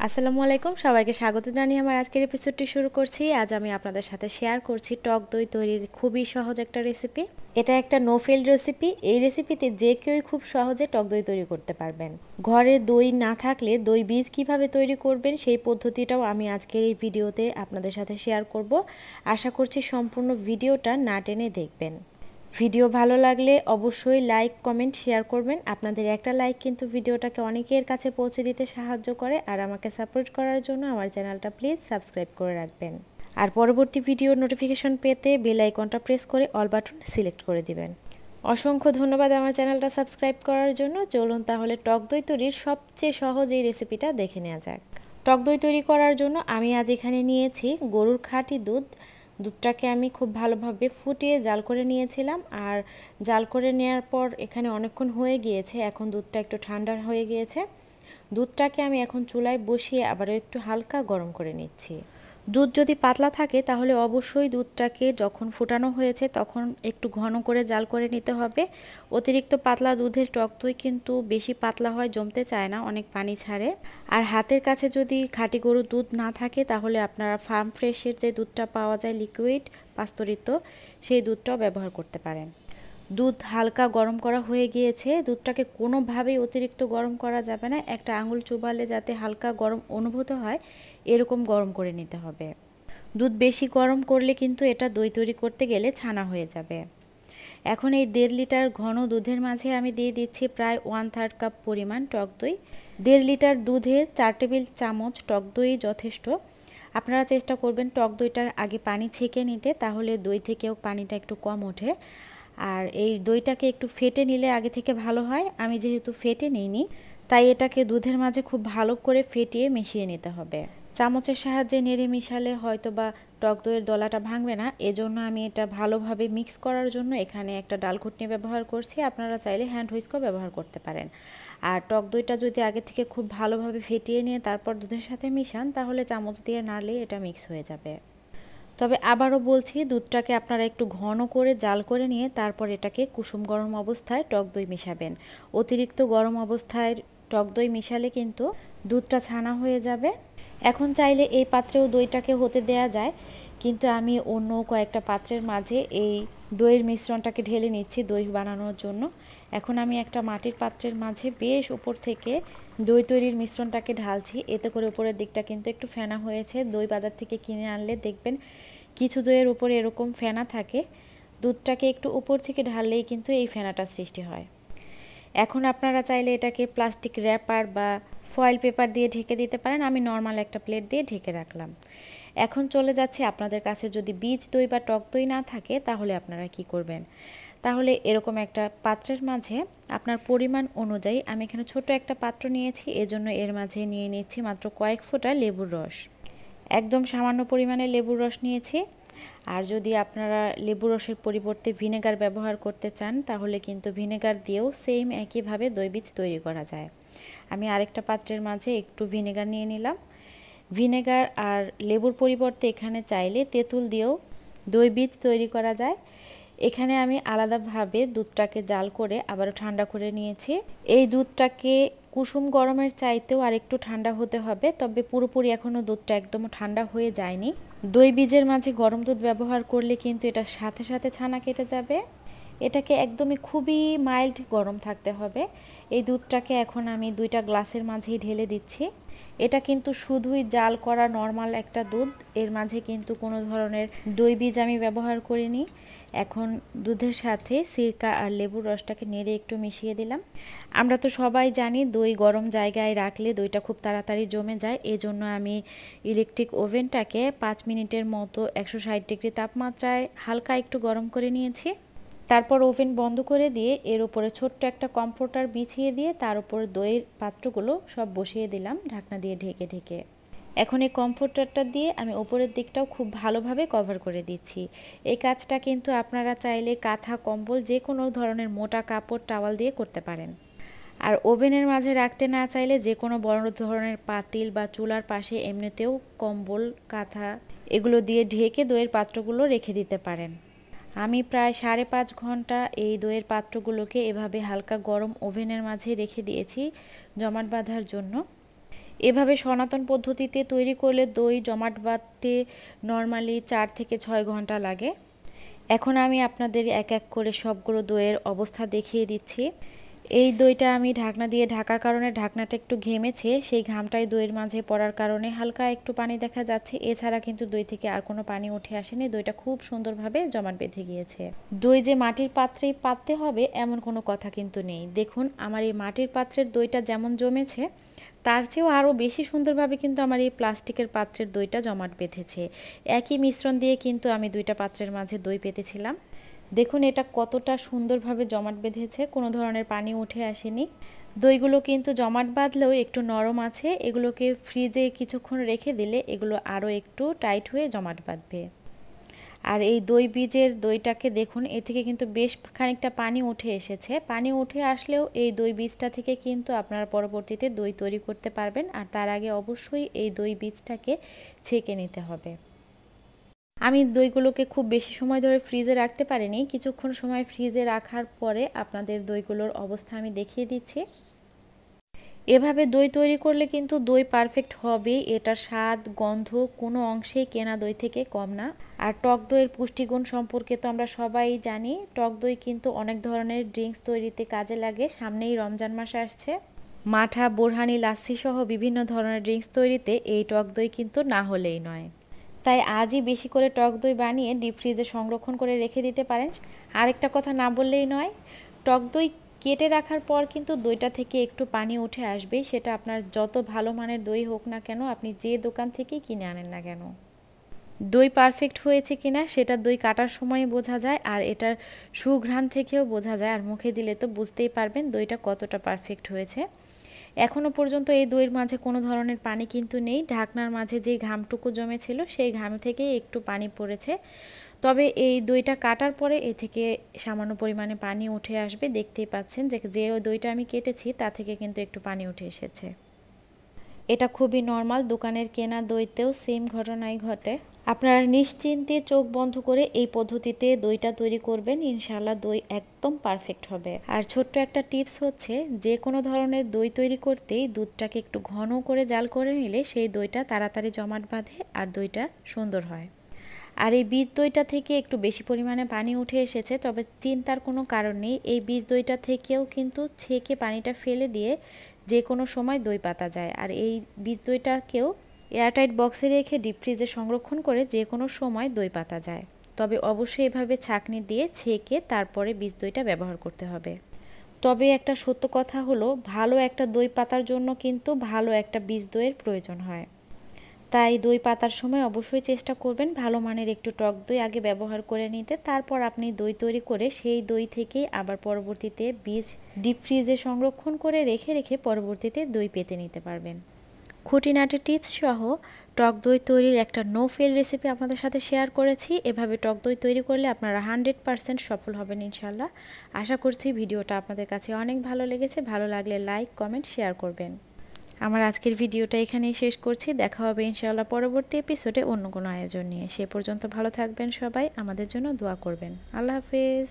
আসসালামু আলাইকুম, সবাইকে স্বাগত জানিয়ে আমার আজকের এপিসোডটি শুরু করছি। আজ আমি আপনাদের সাথে শেয়ার করছি টক দই তৈরির খুবই সহজ একটা রেসিপি। এটা একটা নো ফেল রেসিপি। এই রেসিপিতে যে কেউই খুব সহজে টক দই তৈরি করতে পারবেন। ঘরে দই না থাকলে দই বীজ কিভাবে তৈরি করবেন সেই পদ্ধতিটাও আমি আজকের এই ভিডিওতে আপনাদের সাথে শেয়ার করব। আশা করছি সম্পূর্ণ ভিডিওটা না টেনে দেখবেন। ভিডিও ভালো লাগলে অবশ্যই লাইক, কমেন্ট, শেয়ার করবেন। আপনাদের একটা লাইক কিন্তু ভিডিওটাকে অনেকের কাছে পৌঁছে দিতে সাহায্য করে। আর আমাকে সাপোর্ট করার জন্য আমার চ্যানেলটা প্লিজ সাবস্ক্রাইব করে রাখবেন। আর পরবর্তী ভিডিওর নোটিফিকেশন পেতে বেল আইকনটা প্রেস করে অল বাটন সিলেক্ট করে দিবেন। অসংখ্য ধন্যবাদ আমার চ্যানেলটা সাবস্ক্রাইব করার জন্য। চলুন তাহলে টক দই তৈরির সবচেয়ে সহজ এই রেসিপিটা দেখে নেওয়া যাক। টক দই তৈরি করার জন্য আমি আজ এখানে নিয়েছি গরুর খাঁটি দুধ। দুধটাকে আমি খুব ভালোভাবে ফুটিয়ে জাল করে নিয়েছিলাম। আর জাল করে নেওয়ার পর এখানে অনেকক্ষণ হয়ে গিয়েছে, এখন দুধটা একটু ঠান্ডা হয়ে গিয়েছে। দুধটাকে আমি এখন চুলায় বসিয়ে আবারও একটু হালকা গরম করে নিচ্ছি। দুধ যদি পাতলা থাকে তাহলে অবশ্যই দুধটাকে যখন ফুটানো হয়েছে তখন একটু ঘন করে জাল করে নিতে হবে। অতিরিক্ত পাতলা দুধের টক দই কিন্তু বেশি পাতলা হয়, জমতে চায় না, অনেক পানি ছাড়ে। আর হাতের কাছে যদি খাঁটি গরুর দুধ না থাকে তাহলে আপনারা ফার্ম ফ্রেশের যে দুধটা পাওয়া যায় লিকুইড পাস্তুরিত, সেই দুধটাও ব্যবহার করতে পারেন। দুধ হালকা গরম করা হয়ে গিয়েছে। দুধটাকে কোনোভাবেই অতিরিক্ত গরম করা যাবে না, একটা আঙুল চুবালে যাতে হালকা গরম অনুভূত হয় এরকম গরম করে নিতে হবে। দুধ বেশি গরম করলে কিন্তু এটা দই তৈরি করতে গেলে ছানা হয়ে যাবে। এখন এই 1.5 লিটার ঘন দুধের মাঝে আমি দিয়ে দিচ্ছি প্রায় 1/3 কাপ পরিমাণ টক দই। 1.5 লিটার দুধে 4 টেবিল চামচ টক দই যথেষ্ট। আপনারা চেষ্টা করবেন টক দইটা আগে পানি ছেঁকে নিতে, তাহলে দই থেকেও পানিটা একটু কম ওঠে। আর এই দইটাকে একটু ফেটে নিলে আগে থেকে ভালো হয়। আমি যেহেতু ফেটে নিইনি তাই এটাকে দুধের মাঝে খুব ভালো করে ফেটিয়ে মিশিয়ে নিতে হবে। চামচের সাহায্যে নেড়ে মিশালে হয়তো বা টক দইয়ের দলাটা ভাঙবে না, এজন্য আমি এটা ভালোভাবে মিক্স করার জন্য এখানে একটা ডাল ঘুটনি ব্যবহার করছি। আপনারা চাইলে হ্যান্ড হুইস্কও ব্যবহার করতে পারেন। আর টক দইটা যদি আগে থেকে খুব ভালোভাবে ফেটিয়ে নিয়ে তারপর দুধের সাথে মিশান তাহলে চামচ দিয়ে নাড়লে এটা মিক্স হয়ে যাবে। তবে আবারও বলছি, দুধটাকে আপনারা একটু ঘন করে জাল করে নিয়ে তারপর এটাকে কুসুম গরম অবস্থায় টক দই মিশাবেন। অতিরিক্ত গরম অবস্থায় টক দই মিশালে কিন্তু দুধটা ছানা হয়ে যাবে। এখন চাইলে এই পাত্রেও দইটাকে হতে দেয়া যায়, কিন্তু আমি অন্য কয়েকটা পাত্রের মাঝে এই দইয়ের মিশ্রণটাকে ঢেলে নিচ্ছি দই বানানোর জন্য। এখন আমি একটা মাটির পাত্রের মাঝে বেশ উপর থেকে দই তৈরির মিশ্রণটাকে ঢালছি। এতে করে উপরের দিকটা কিন্তু একটু ফেনা হয়েছে। দই বাজার থেকে কিনে আনলে দেখবেন কিছু দইয়ের উপরে এরকম ফেনা থাকে। দুধটাকে একটু উপর থেকে ঢাললেই কিন্তু এই ফেনাটা সৃষ্টি হয়। এখন আপনারা চাইলে এটাকে প্লাস্টিক র্যাপার বা ফয়েল পেপার দিয়ে ঢেকে দিতে পারেন। আমি নর্মাল একটা প্লেট দিয়ে ঢেকে রাখলাম। এখন চলে যাচ্ছে, আপনাদের কাছে যদি বীজ দই বা টক দই না থাকে তাহলে আপনারা কি করবেন। তাহলে এরকম একটা পাত্রের মাঝে আপনার পরিমাণ অনুযায়ী, আমি এখানে ছোট একটা পাত্র নিয়েছি, এজন্য এর মাঝে নিয়ে নিচ্ছি মাত্র কয়েক ফোঁটা লেবুর রস। একদম সামান্য পরিমাণে লেবুর রস নিয়েছি। আর যদি আপনারা লেবু রসের পরিবর্তে ভিনেগার ব্যবহার করতে চান তাহলে কিন্তু ভিনেগার দিয়েও সেম একইভাবে দই বীজ তৈরি করা যায়। আমি আরেকটা পাত্রের মাঝে একটু ভিনেগার নিয়ে নিলাম। ভিনেগার আর লেবুর পরিবর্তে এখানে চাইলে তেঁতুল দিয়েও দই বীজ তৈরি করা যায়। এখানে আমি আলাদাভাবে দুধটাকে জাল করে আবারও ঠান্ডা করে নিয়েছি। এই দুধটাকে কুসুম গরমের চাইতেও আরেকটু ঠান্ডা হতে হবে, তবে পুরোপুরি এখনও দুধটা একদম ঠান্ডা হয়ে যায়নি। দই বীজের মাঝে গরম দুধ ব্যবহার করলে কিন্তু এটার সাথে সাথে ছানা কেটে যাবে। এটাকে একদমই খুবই মাইল্ড গরম থাকতে হবে। এই দুধটাকে এখন আমি 2টা গ্লাসের মাঝেই ঢেলে দিচ্ছি। এটা কিন্তু শুধুই জাল করা নর্মাল একটা দুধ, এর মাঝে কিন্তু কোনো ধরনের দই বীজ আমি ব্যবহার করিনি। এখন দুধের সাথে সিরকা আর লেবুর রসটাকে নেড়ে একটু মিশিয়ে দিলাম। আমরা তো সবাই জানি দই গরম জায়গায় রাখলে দইটা খুব তাড়াতাড়ি জমে যায়, এজন্য আমি ইলেকট্রিক ওভেনটাকে 5 মিনিটের মতো 160 ডিগ্রি তাপমাত্রায় হালকা একটু গরম করে নিয়েছি। তারপর ওভেন বন্ধ করে দিয়ে এর উপরে ছোট্ট একটা কমফোর্টার বিছিয়ে দিয়ে তার উপর দইয়ের পাত্রগুলো সব বসিয়ে দিলাম ঢাকনা দিয়ে ঢেকে ঢেকে। এখন এই কমফোর্টারটা দিয়ে আমি ওপরের দিকটাও খুব ভালোভাবে কভার করে দিচ্ছি। এই কাজটা কিন্তু আপনারা চাইলে কাঁথা, কম্বল, যে কোনো ধরনের মোটা কাপড়, টাওয়াল দিয়ে করতে পারেন। আর ওভেনের মাঝে রাখতে না চাইলে যে কোনো বড় ধরনের পাতিল বা চুলার পাশে এমনিতেও কম্বল, কাঁথা এগুলো দিয়ে ঢেকে দইয়ের পাত্রগুলো রেখে দিতে পারেন। আমি প্রায় 5.5 ঘন্টা এই দইয়ের পাত্রগুলোকে এভাবে হালকা গরম ওভেনের মাঝে রেখে দিয়েছি জমাট বাঁধার জন্য। এভাবে সনাতন পদ্ধতিতে তৈরি করলে দই জমাট বাঁধতে নর্মালি 4 থেকে 6 ঘন্টা লাগে। এখন আমি আপনাদের এক এক করে সবগুলো দইয়ের অবস্থা দেখিয়ে দিচ্ছি। এই দইটা আমি ঢাকনা দিয়ে ঢাকার কারণে ঢাকনাটা একটু ঘেমেছে, সেই ঘামটাই দইয়ের মাঝে পড়ার কারণে হালকা একটু পানি দেখা যাচ্ছে। এছাড়া কিন্তু দই থেকে আর কোনো পানি উঠে আসেনি, দইটা খুব সুন্দরভাবে জমাট বেঁধে গিয়েছে। দই যে মাটির পাত্রেই পাততে হবে এমন কোনো কথা কিন্তু নেই। দেখুন আমার এই মাটির পাত্রের দইটা যেমন জমেছে তার চেয়েও আরও বেশি সুন্দরভাবে কিন্তু আমার এই প্লাস্টিকের পাত্রের দইটা জমাট বেঁধেছে। একই মিশ্রণ দিয়ে কিন্তু আমি দুইটা পাত্রের মাঝে দই পেতেছিলাম। দেখুন এটা কতটা সুন্দরভাবে জমাট বেঁধেছে, কোনো ধরনের পানি উঠে আসেনি। দইগুলো কিন্তু জমাট বাঁধলেও একটু নরম আছে, এগুলোকে ফ্রিজে কিছুক্ষণ রেখে দিলে এগুলো আরও একটু টাইট হয়ে জমাট বাঁধবে। আর এই দই বীজের দইটাকে দেখুন, এর থেকে কিন্তু বেশ খানিকটা পানি উঠে এসেছে। পানি উঠে আসলেও এই দই বীজটা থেকে কিন্তু আপনারা পরবর্তীতে দই তৈরি করতে পারবেন। আর তার আগে অবশ্যই এই দই বীজটাকে ছেঁকে নিতে হবে। আমি দইগুলোকে খুব বেশি সময় ধরে ফ্রিজে রাখতে পারিনি, কিছুক্ষণ সময় ফ্রিজে রাখার পরে আপনাদের দইগুলোর অবস্থা আমি দেখিয়ে দিচ্ছি। এভাবে দই তৈরি করলে কিন্তু দই পারফেক্ট হবে, এটার স্বাদ গন্ধ কোনো অংশেই কেনা দই থেকে কম না। আর টক দইয়ের পুষ্টিগুণ সম্পর্কে তো আমরা সবাই জানি, টক দই কিন্তু অনেক ধরনের ড্রিঙ্কস তৈরিতে কাজে লাগে। সামনেই রমজান মাস আসছে, মাঠা বোরহানি লাচ্ছি সহ বিভিন্ন ধরনের ড্রিঙ্কস তৈরিতে এই টক দই কিন্তু না হলেই নয়। তাই আজই বেশি করে টক দই বানিয়ে ডিপ ফ্রিজে সংরক্ষণ করে রেখে দিতে পারেন। আরেকটা কথা না বললেই নয়, টক দই কেটে রাখার পর কিন্তু দইটা থেকে একটু পানি উঠে আসবে, সেটা আপনার যত ভালো মানের দই হোক না কেন, আপনি যে দোকান থেকেই কিনে আনেন না কেন। দই পারফেক্ট হয়েছে কিনা সেটা দই কাটার সময় বোঝা যায়, আর এটার সুঘ্রাণ থেকেও বোঝা যায়। আর মুখে দিলে তো বুঝতেই পারবেন দইটা কতটা পারফেক্ট হয়েছে। এখনও পর্যন্ত এই দইয়ের মাঝে কোনো ধরনের পানি কিন্তু নেই। ঢাকনার মাঝে যে ঘামটুকু জমেছিল সেই ঘাম থেকে একটু পানি পড়েছে। তবে এই দইটা কাটার পরে এ থেকে সামান্য পরিমাণে পানি উঠে আসবে। দেখতেই পাচ্ছেন যে দইটা আমি কেটেছি তা থেকে কিন্তু একটু পানি উঠে এসেছে। এটা খুবই নর্মাল, দোকানের কেনা দইতেও সেম ঘটনাই ঘটে। আপনারা নিশ্চিন্তে চোখ বন্ধ করে এই পদ্ধতিতে দইটা তৈরি করবেন, ইনশাআল্লাহ দই একদম পারফেক্ট হবে। আর ছোট্ট একটা টিপস হচ্ছে, যে কোনো ধরনের দই তৈরি করতেই দুধটাকে একটু ঘন করে জাল করে নিলে সেই দইটা তাড়াতাড়ি জমাট বাঁধে আর দইটা সুন্দর হয়। আর এই বীজ দইটা থেকে একটু বেশি পরিমাণে পানি উঠে এসেছে, তবে চিন্তার কোনো কারণ নেই। এই বীজ দইটা থেকেও কিন্তু ছেঁকে পানিটা ফেলে দিয়ে যে কোনো সময় দই পাতা যায়। আর এই বীজ দইটাকেও এয়ারটাইট বক্সে রেখে ডিপ ফ্রিজে সংরক্ষণ করে যে কোনো সময় দই পাতা যায়। তবে অবশ্যই এভাবে ছাঁকনি দিয়ে ছেঁকে তারপরে বীজ দইটা ব্যবহার করতে হবে। তবে একটা সত্য কথা হলো, ভালো একটা দই পাতার জন্য কিন্তু ভালো একটা বীজ দইয়ের প্রয়োজন হয়। তাই দই পাতার সময় অবশ্যই চেষ্টা করবেন ভালো মানের একটু টক দই আগে ব্যবহার করে নিতে। তারপর আপনি দই তৈরি করে সেই দই থেকেই আবার পরবর্তীতে বীজ ডিপ ফ্রিজে সংরক্ষণ করে রেখে পরবর্তীতে দই পেতে নিতে পারবেন। খুঁটিনাটি টিপস সহ টক দই তৈরির একটা নো ফেল রেসিপি আপনাদের সাথে শেয়ার করেছি। এভাবে টক দই তৈরি করলে আপনারা 100% সফল হবেন ইনশাল্লাহ। আশা করছি ভিডিওটা আপনাদের কাছে অনেক ভালো লেগেছে। ভালো লাগলে লাইক কমেন্ট শেয়ার করবেন। আমার আজকের ভিডিওটা এখানেই শেষ করছি। দেখা হবে ইনশাআল্লাহ পরবর্তী এপিসোডে অন্য কোনো আয়োজন নিয়ে। সে পর্যন্ত ভালো থাকবেন সবাই, আমাদের জন্য দোয়া করবেন। আল্লাহ হাফেজ।